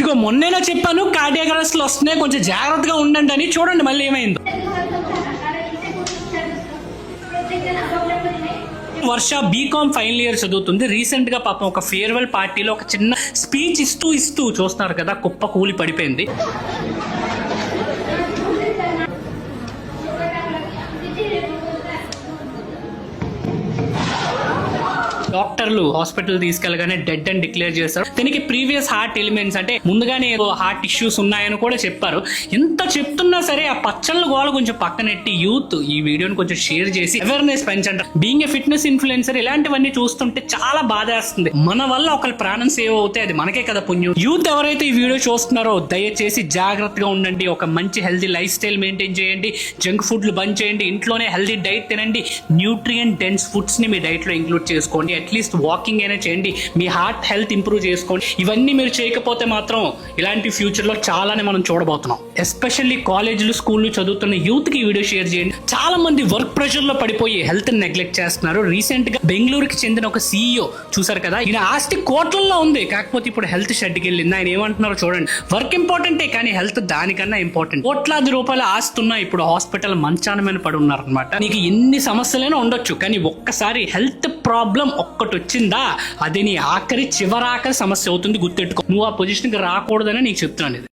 ఇదిగో మొన్నేనా చెప్పాను కార్డియాక్ అరెస్ట్లు వస్తున్నాయి, కొంచెం జాగ్రత్తగా ఉండండి అని. చూడండి మళ్ళీ ఏమైందో. వర్ష బీకామ్ ఫైనల్ ఇయర్ చదువుతుంది. రీసెంట్ గా పాపం ఒక ఫేర్వెల్ పార్టీలో ఒక చిన్న స్పీచ్ ఇస్తూ చూస్తున్నారు కదా, కుప్ప కూలి పడిపోయింది. డాక్టర్లు హాస్పిటల్ తీసుకెళ్ళగానే డెడ్ అని డిక్లేర్ చేస్తారు. దీనికి ప్రీవియస్ హార్ట్ ఎలిమెంట్స్ అంటే ముందుగానే హార్ట్ ఇష్యూస్ ఉన్నాయని కూడా చెప్పారు. ఇంత చెప్తున్నా సరే ఆ పచ్చళ్ళ గోల కొంచెం పక్కనెట్టి యూత్ ఈ వీడియోని కొంచెం షేర్ చేసి అవేర్నెస్ పెంచండి. బీయింగ్ ఏ ఫిట్నెస్ ఇన్ఫ్లుయెన్సర్ ఇలాంటివన్నీ చూస్తుంటే చాలా బాధేస్తుంది. మన వల్ల ఒకరి ప్రాణం సేవ్ అవుతే అది మనకే కదా పుణ్యం. యూత్ ఎవరైతే ఈ వీడియో చూస్తున్నారో దయచేసి జాగ్రత్తగా ఉండండి. ఒక మంచి హెల్తీ లైఫ్ స్టైల్ మెయింటైన్ చేయండి. జంక్ ఫుడ్లు బంద్ చేయండి. ఇంట్లోనే హెల్తీ డైట్ తినండి. న్యూట్రియంట్ డెన్స్ ఫుడ్స్ ని మీ డైట్ లో ఇంక్లూడ్ చేసుకోండి. అట్లీస్ట్ వాకింగ్ అయినా చేయండి. మీ హార్ట్ హెల్త్ ఇంప్రూవ్ చేసుకోండి. ఇవన్నీ మీరు చేయకపోతే మాత్రం ఇలాంటి ఫ్యూచర్ లో చాలానే మనం చూడబోతున్నాం. ఎస్పెషల్లీ కాలేజీలు స్కూళ్ళు చదువుతున్న యూత్ కి వీడియో షేర్ చేయండి. చాలా మంది వర్క్ ప్రెషర్ లో పడిపోయి హెల్త్ నెగ్లెక్ట్ చేస్తున్నారు. రీసెంట్ గా బెంగళూరుకి చెందిన ఒక CEO చూసారు కదా, ఈయన ఆస్తి కోట్లలో ఉంది, కాకపోతే ఇప్పుడు హెల్త్ షెడ్కి వెళ్ళింది. ఆయన ఏమంటున్నారో చూడండి. వర్క్ ఇంపార్టెంటే కానీ హెల్త్ దానికన్నా ఇంపార్టెంట్. కోట్లాది రూపాయలు ఆస్తున్నా ఇప్పుడు హాస్పిటల్ మంచాన మీద పడి ఉన్నారు అనమాట. నీకు ఎన్ని సమస్యలైనా ఉండొచ్చు కానీ ఒక్కసారి హెల్త్ ప్రాబ్లం ఒక్కటి వచ్చిందా అది నీ చివరాఖరి సమస్య అవుతుంది. గుర్తెట్టుకో. నువ్వు ఆ పొజిషన్కి రాకూడదని నీకు చెప్తున్నాను.